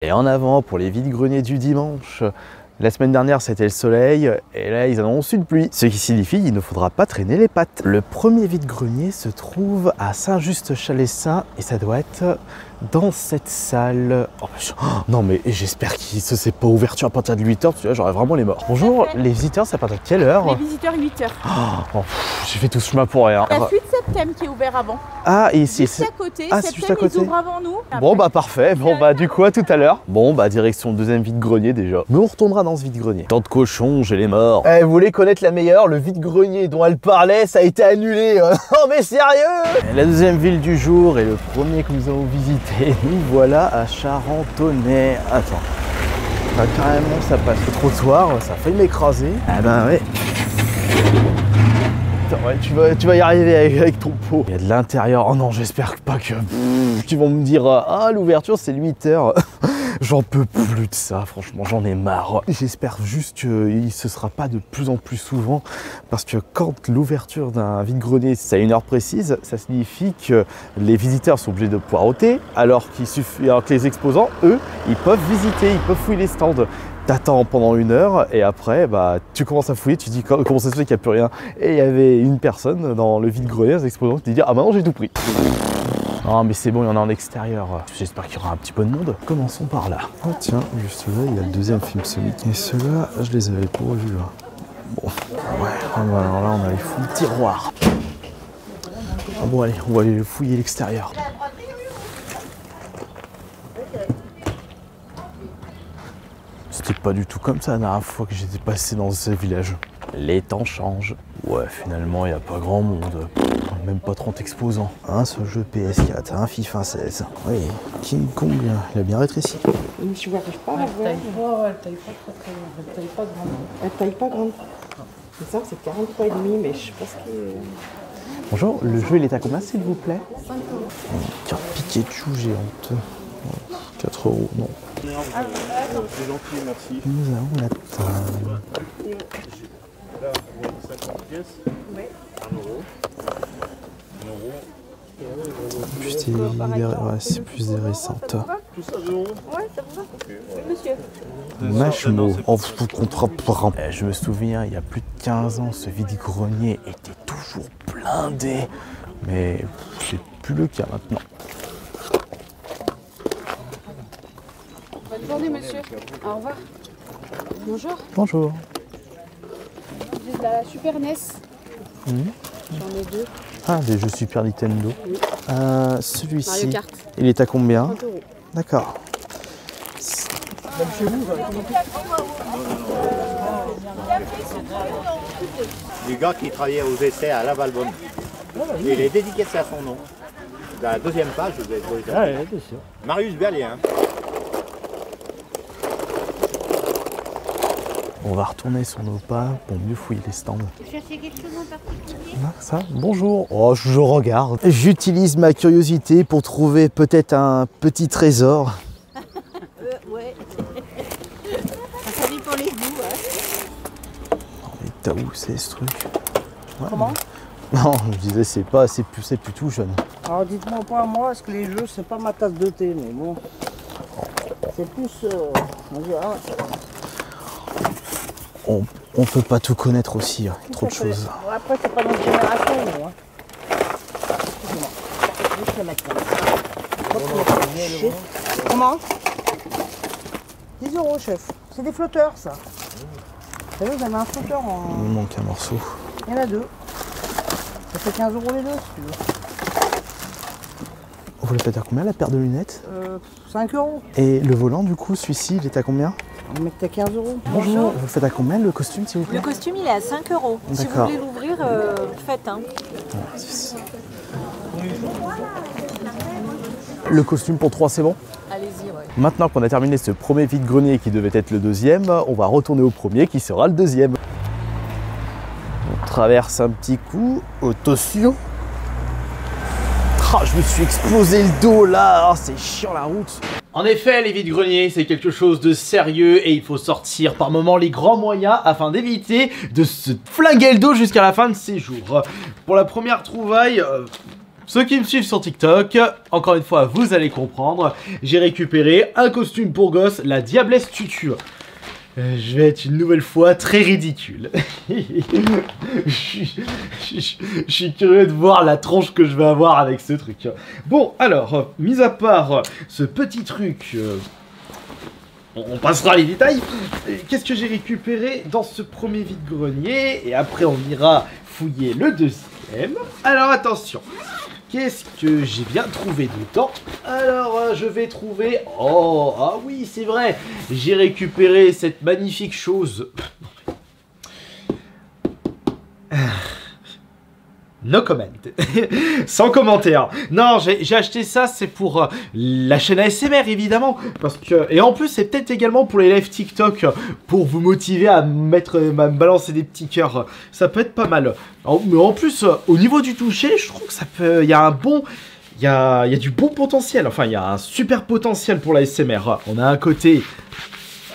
Et en avant pour les vide-greniers du dimanche. La semaine dernière, c'était le soleil, et là, ils annoncent une pluie. Ce qui signifie qu'il ne faudra pas traîner les pattes. Le premier vide-grenier se trouve à Saint-Just-Chalessin, et ça doit être dans cette salle. Oh, non, mais j'espère que ce n'est pas ouverture à partir de 8h, parce que là, j'aurais vraiment les morts. Bonjour, les visiteurs, c'est à partir de quelle heure? Les visiteurs, 8h. Oh, j'ai fait tout ce chemin pour rien. Il y a Suite Septem qui est ouvert avant. Ah, et ici, c'est à côté. Ah, Septem, juste à côté. Ils ouvrent avant nous. Bon bah parfait, bon bah du coup à tout à l'heure. Bon bah direction le deuxième vide-grenier déjà. Mais on retournera dans ce vide-grenier. Tant de cochons, j'ai les morts. Eh, vous voulez connaître la meilleure? Le vide-grenier dont elle parlait, ça a été annulé. Oh mais sérieux? La deuxième ville du jour et le premier que nous avons visité, nous voilà à Charentonnet. Attends, bah, carrément ça passe le trottoir, ça a failli m'écraser. Ah bah ouais. Ouais, tu vas y arriver avec ton pot. Il y a de l'intérieur. Oh non, j'espère pas que qu'ils vont me dire ah l'ouverture c'est 8h. J'en peux plus de ça, franchement, j'en ai marre. J'espère juste qu'il se sera pas de plus en plus souvent parce que quand l'ouverture d'un vide-grenier c'est à une heure précise, ça signifie que les visiteurs sont obligés de poireauter alors que les exposants, eux, ils peuvent visiter, ils peuvent fouiller les stands. T'attends pendant 1 heure et après bah, tu commences à fouiller, tu te dis comment ça se fait qu'il n'y a plus rien. Et il y avait une personne dans le vide-grenier, les exposants, qui dit ah bah non j'ai tout pris. Non mais c'est bon, il y en a en extérieur. J'espère qu'il y aura un petit peu de monde. Commençons par là. Oh tiens, juste là, il y a le deuxième film Sonic. Et ceux-là, je les avais pas revus. Bon, ouais, alors là on a les fouilles tiroirs. Ah bon allez, on va aller fouiller l'extérieur. C'était pas du tout comme ça la dernière fois que j'étais passé dans ce village. Les temps changent. Ouais, finalement, il n'y a pas grand monde. Même pas 30 exposants. Un seul jeu PS4, un FIFA 16. Oui, King Kong, il a bien rétréci. Mais je n'arrive pas à la voir. Elle taille pas très grande. Elle taille pas grande. Elle taille pas grande. C'est ça, c'est 43,5, mais je sais pas ce qui est... Bonjour, le jeu il est à combien s'il vous plaît? 5 €. Carte Pikachu géante. 4 €, non. C'est gentil, merci. Nous avons la table. Là, 50 pièces. Oui. 1 €. 1 €. C'est plus des récentes. Tout ça, 2 €. Ouais, ça vous va? Ok, ouais. Monsieur. Machmo. Oh, je me souviens, il y a plus de 15 ans, ce vide-grenier était toujours blindé. Mais c'est plus le cas maintenant. Bonne journée, monsieur. Au revoir. Bonjour. Bonjour. J'ai de la Super NES. J'en ai 2. Ah, des jeux Super Nintendo. Oui. Celui-ci, Mario Kart. il est à combien? 30 €. D'accord. Du gars qui travaillait aux essais à Lavalbonne. Il est dédicacé à son nom. Dans la deuxième page, vous avez trouvé ça. bien sûr. Marius Berlien. On va retourner sur nos pas pour mieux fouiller les stands. Vous cherchez quelque chose en particulier? Ah, ça, bonjour. Oh, je regarde. J'utilise ma curiosité pour trouver peut-être un petit trésor. Ouais. Ça dépend les goûts, ouais. Non, mais t'as où c'est ce truc? Ouais, Comment? Non, je disais c'est pas, c'est plus tout jeune. Alors dites-moi pas moi, parce que les jeux, c'est pas ma tasse de thé, mais bon. C'est plus... on verra. On peut pas tout connaître aussi, hein. Trop de choses. Bon, après, c'est pas notre génération, nous. Hein. Excusez-moi. Juste le mettre là. Comment? 10 € chef. C'est des flotteurs, ça. Vous savez, vous avez un flotteur en... Il me manque un morceau. Il y en a 2. Ça fait 15 € les deux, si tu veux. Vous le faites à combien la paire de lunettes? 5 €. Et le volant du coup, celui-ci, il est à combien? On met à 15 €. Bonjour. Vous le faites à combien le costume s'il vous plaît? Le costume, il est à 5 €. Si vous D'accord. voulez l'ouvrir, faites. Hein. Le costume pour 3 c'est bon? Allez-y, ouais. Maintenant qu'on a terminé ce premier vide-grenier qui devait être le deuxième, on va retourner au premier qui sera le deuxième. On traverse un petit coup. Attention. Ah, je me suis explosé le dos là, oh, c'est chiant la route. En effet, les vide-greniers, c'est quelque chose de sérieux et il faut sortir par moments les grands moyens afin d'éviter de se flinguer le dos jusqu'à la fin de ses jours. Pour la première trouvaille, ceux qui me suivent sur TikTok, encore une fois, vous allez comprendre. J'ai récupéré un costume pour gosse, la Diablesse Tutu. Je vais être une nouvelle fois très ridicule. Je suis curieux de voir la tronche que je vais avoir avec ce truc. Bon, alors, mis à part ce petit truc... on passera les détails. Qu'est-ce que j'ai récupéré dans ce premier vide-grenier? Et après, on ira fouiller le deuxième. Alors, attention. Qu'est-ce que j'ai bien trouvé dedans? Alors, je vais trouver... Oh, ah oui, c'est vrai. J'ai récupéré cette magnifique chose. No comment. Sans commentaire. Non, j'ai acheté ça, c'est pour la chaîne ASMR, évidemment. Parce que... Et en plus, c'est peut-être également pour les lives TikTok, pour vous motiver à me balancer des petits cœurs. Ça peut être pas mal. Mais en plus, au niveau du toucher, je trouve que ça peut... Il y a un bon... Il y a du bon potentiel. Enfin, il y a un super potentiel pour la ASMR. On a un côté...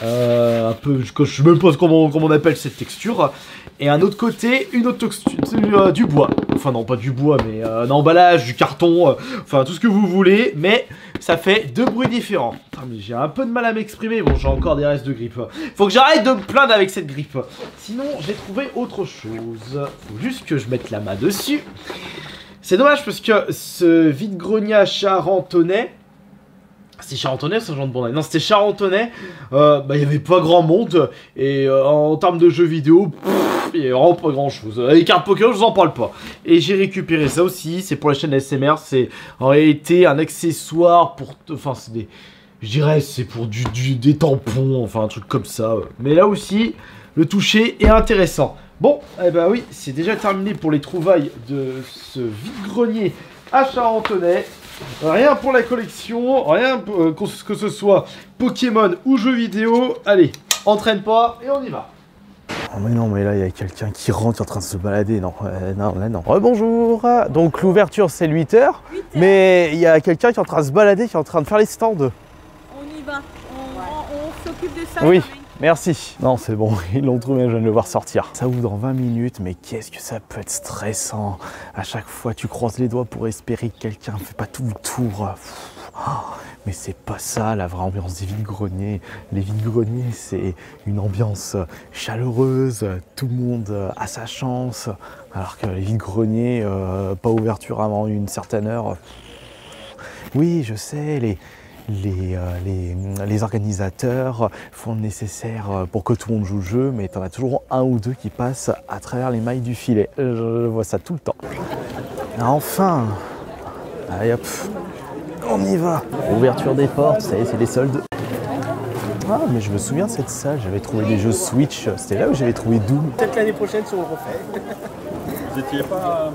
un peu... Je me pose comment on appelle cette texture. Et un autre côté, une autre texture, du bois. Enfin non, pas du bois, mais un emballage, du carton, enfin tout ce que vous voulez. Mais ça fait deux bruits différents. Ah, mais j'ai un peu de mal à m'exprimer. Bon, j'ai encore des restes de grippe. Faut que j'arrête de me plaindre avec cette grippe. Sinon, j'ai trouvé autre chose. Faut juste que je mette la main dessus. C'est dommage parce que ce vide-grenier charentonais... C'était Charentonais ou Saint-Jean-de-Bordeaux? Non, c'était Charentonais. Il n'y avait pas grand monde. Et en termes de jeux vidéo, il n'y avait vraiment pas grand chose. Les cartes Pokémon, je vous en parle pas. Et j'ai récupéré ça aussi. C'est pour la chaîne ASMR. C'est en réalité un accessoire pour... Enfin, c'est des... Je dirais, c'est pour des tampons. Enfin, un truc comme ça. Mais là aussi, le toucher est intéressant. Bon, eh ben oui, c'est déjà terminé pour les trouvailles de ce vide-grenier à Charentonais. Rien pour la collection, rien que ce soit Pokémon ou jeux vidéo. Allez, entraîne pas et on y va. Oh mais non, mais là il y a quelqu'un qui rentre qui est en train de se balader. Non, non, là non. Rebonjour. Donc l'ouverture c'est 8h, mais il y a quelqu'un qui est en train de se balader, qui est en train de faire les stands. On y va, on s'occupe de ça. Oui. Merci. Non, c'est bon, ils l'ont trouvé, je viens de le voir sortir. Ça ouvre dans 20 minutes, mais qu'est-ce que ça peut être stressant. À chaque fois, tu croises les doigts pour espérer que quelqu'un ne fait pas tout le tour. Mais c'est pas ça la vraie ambiance des vide-greniers. Les vide-greniers, c'est une ambiance chaleureuse, tout le monde a sa chance. Alors que les vide-greniers, pas ouverture avant une certaine heure. Oui, je sais, les organisateurs font le nécessaire pour que tout le monde joue le jeu, mais t'en as toujours un ou deux qui passent à travers les mailles du filet. Je vois ça tout le temps. Enfin! Allez hop, on y va! Ouverture des portes, ça y est, c'est les soldes. Ah, mais je me souviens de cette salle, j'avais trouvé des jeux Switch, c'était là où j'avais trouvé Doom. Peut-être l'année prochaine si on le refait. Vous étiez pas à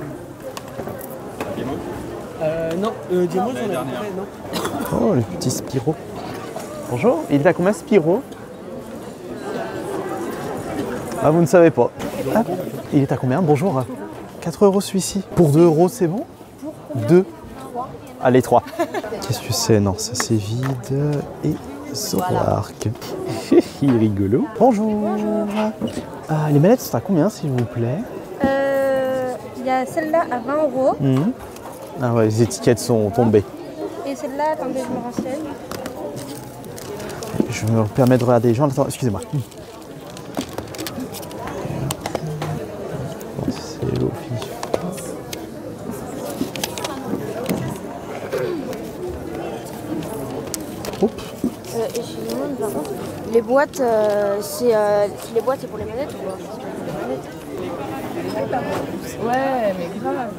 Demo? Non, Demo, j'en ai refait, non. Oh, le petit Spyro. Bonjour, il est à combien Spyro? Ah, vous ne savez pas. Ah, il est à combien? Bonjour. 4 € celui-ci. Pour 2 € c'est bon? 2. Allez, 3. Qu'est-ce que c'est? Non, ça c'est vide. Et Zoroark. Il est rigolo. Bonjour. Les manettes sont à combien s'il vous plaît? Il y a celle-là à 20 €. Ah ouais, les étiquettes sont tombées. Et celle-là, attendez, je me renseigne. Je me permets de regarder les gens. Attends, excusez-moi. C'est Lofi. Oups. Et je me demande, par contre, les boîtes, c'est pour les manettes ou quoi? Ouais, mais grave.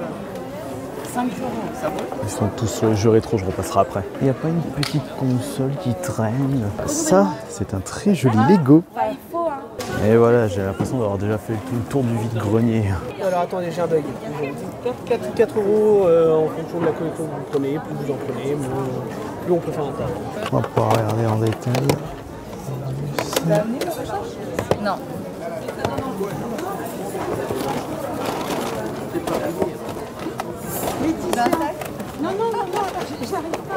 5 €, ça vaut. Ils sont tous sur les jeux rétro, je repasserai après. Il n'y a pas une petite console qui traîne? Ça, c'est un très joli Lego. Bah, il faut, hein. Et voilà, j'ai l'impression d'avoir déjà fait le tour du vide-grenier. Alors attendez, j'ai un bug. 4 € en fonction de la collection que vous prenez, plus vous en prenez, plus on peut faire un tas. On va pouvoir regarder en détail. Non. Non, j'arrive pas.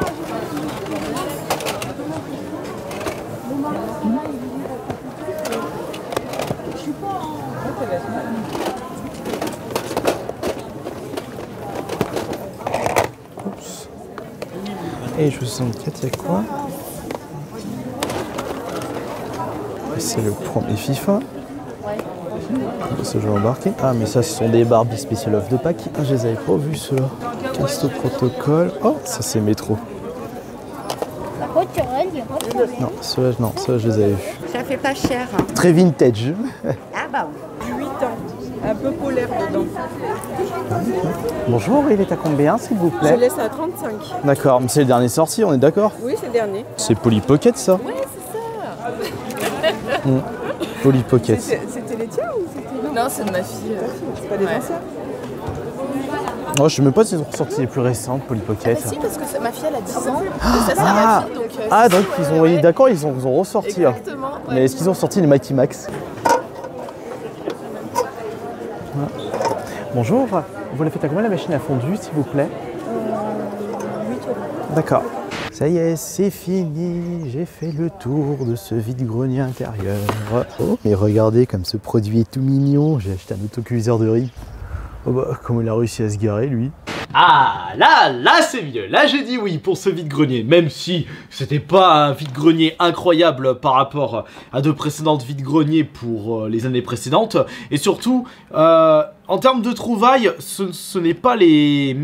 Je suis pas en... Et 64, il y a quoi? C'est le premier FIFA. Ce jeu embarqué. Ah, mais ça, ce sont des Barbie Special of de Pâques. Ah, je les avais pas vus, ceux-là. Callisto Protocol. Oh, ça, c'est Métro. Non, ceux-là, non, ceux-là, je les avais vus. Ça fait pas cher. Très vintage. Ah bah oui. 8 ans. Un peu polaire dedans. Bonjour, il est à combien, s'il vous Je plaît? laisse à 35. D'accord, mais c'est le dernier sorti, on est d'accord? Oui, c'est le dernier. C'est Polly Pocket, ça? Ouais, c'est ça. Polly Pocket. C'était les tiens ou c'était... Non, c'est de ma fille. C'est pas des anciens? Oh, je sais même pas s'ils ont ressorti les plus récentes, Polly Pocket. Si, parce que ma fille, elle a 10 ans. Et ça, c'est ma fille. Donc, Donc ils ont, oui, d'accord, ils ont ressorti. Exactement. Ouais. Mais est-ce qu'ils ont sorti les Mighty Max? Bonjour, vous la faites à combien la machine à fondu, s'il vous plaît? 8 euros. D'accord. Ça y est, c'est fini, j'ai fait le tour de ce vide-grenier intérieur. Oh, mais regardez comme ce produit est tout mignon, j'ai acheté un autocuiseur de riz. Oh bah, comment il a réussi à se garer, lui. Ah, là c'est mieux. Là j'ai dit oui pour ce vide-grenier, même si c'était pas un vide-grenier incroyable par rapport à de précédentes vide-greniers pour les années précédentes. Et surtout, en termes de trouvailles, ce ne sont pas les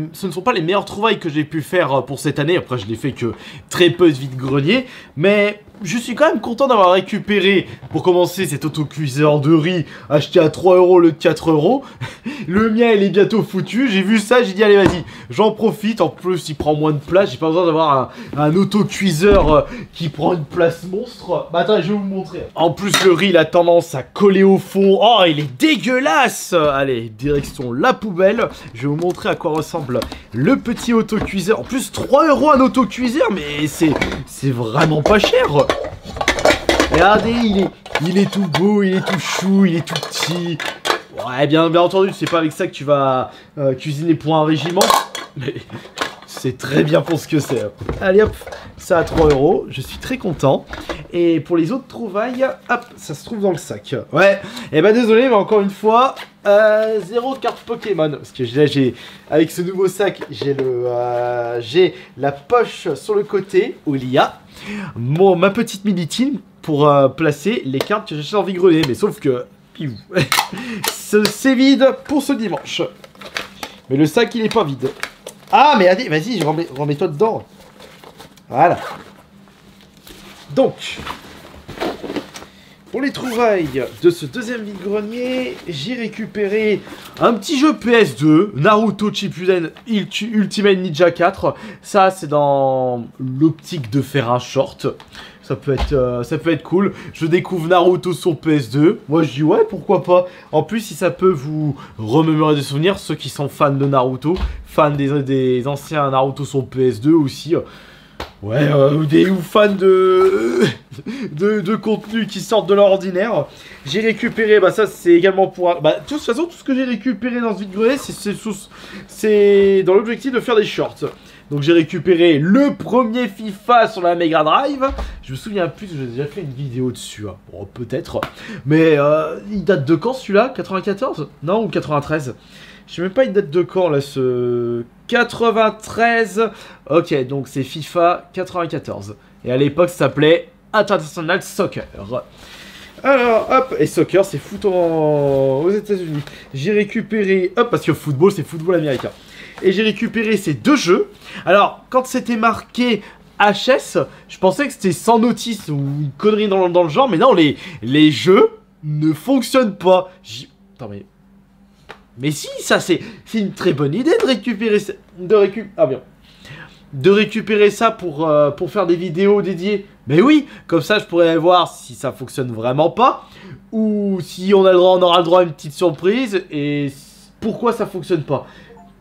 meilleures trouvailles que j'ai pu faire pour cette année. Après, je n'ai fait que très peu de vide-grenier, mais je suis quand même content d'avoir récupéré, pour commencer, cet autocuiseur de riz acheté à 3 € le 4 €. Le mien, il est bientôt foutu. J'ai vu ça, j'ai dit allez vas-y, j'en profite. En plus, il prend moins de place. J'ai pas besoin d'avoir un autocuiseur qui prend une place monstre. Bah attends, je vais vous montrer. En plus, le riz, il a tendance à coller au fond. Oh, il est dégueulasse. Allez, direction la poubelle. Je vais vous montrer à quoi ressemble le petit autocuiseur. En plus, 3 € un autocuiseur, mais c'est vraiment pas cher. Regardez, il est tout beau, il est tout chou, il est tout petit. Ouais, bien entendu, c'est pas avec ça que tu vas cuisiner pour un régiment. Mais c'est très bien pour ce que c'est. Allez hop, ça à 3 €, je suis très content. Et pour les autres trouvailles, hop, ça se trouve dans le sac. Ouais, et bah désolé, mais encore une fois, 0 carte Pokémon. Parce que là, avec ce nouveau sac, j'ai la poche sur le côté où il y a ma petite mini-team pour placer les cartes que j'achète en vide-grenier. Mais sauf que c'est vide pour ce dimanche. Mais le sac, il est pas vide. Ah, mais allez, vas-y, remets-toi dedans. Voilà. Donc, pour les trouvailles de ce deuxième vide-grenier, j'ai récupéré un petit jeu PS2, Naruto Shippuden Ultimate Ninja 4. Ça, c'est dans l'optique de faire un short. Ça peut être cool. Je découvre Naruto sur PS2. Moi, je dis ouais, pourquoi pas. En plus, si ça peut vous remémorer des souvenirs, ceux qui sont fans de Naruto, fans des anciens Naruto sur PS2 aussi. Ouais, ou fans de contenu qui sortent de l'ordinaire. J'ai récupéré, bah ça c'est également pour... Bah de toute façon, tout ce que j'ai récupéré dans ce vide-grenier, c'est dans l'objectif de faire des shorts. Donc j'ai récupéré le premier FIFA sur la Mega Drive. Je me souviens plus, j'ai déjà fait une vidéo dessus. Hein. Bon, peut-être. Mais il date de quand celui-là? 94? Non, ou 93? Je sais même pas, il date de quand là ce... 93. Ok, donc c'est FIFA 94. Et à l'époque, ça s'appelait International Soccer. Alors, hop, et soccer, c'est foot aux États-Unis. J'ai récupéré, hop, parce que football, c'est football américain. Et j'ai récupéré ces deux jeux. Alors, quand c'était marqué HS, je pensais que c'était sans notice ou une connerie dans le genre, mais non, les jeux ne fonctionnent pas. Attends, mais si, ça c'est une très bonne idée de récupérer ça, de récupérer ça pour faire des vidéos dédiées. Mais oui, comme ça je pourrais voir si ça fonctionne vraiment pas, ou si on aura le droit à une petite surprise, et pourquoi ça fonctionne pas.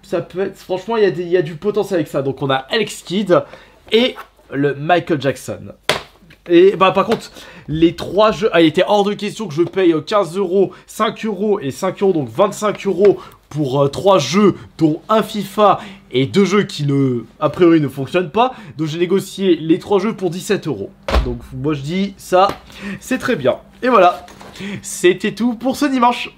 Ça peut être, franchement, il y a du potentiel avec ça. Donc on a Alex Kidd et le Michael Jackson. Et bah par contre, les trois jeux, il était hors de question que je paye 15 €, 5 € et 5 €, donc 25 € pour 3 jeux, dont un FIFA et 2 jeux qui a priori ne fonctionnent pas. Donc j'ai négocié les 3 jeux pour 17 €. Donc moi je dis ça, c'est très bien. Et voilà, c'était tout pour ce dimanche.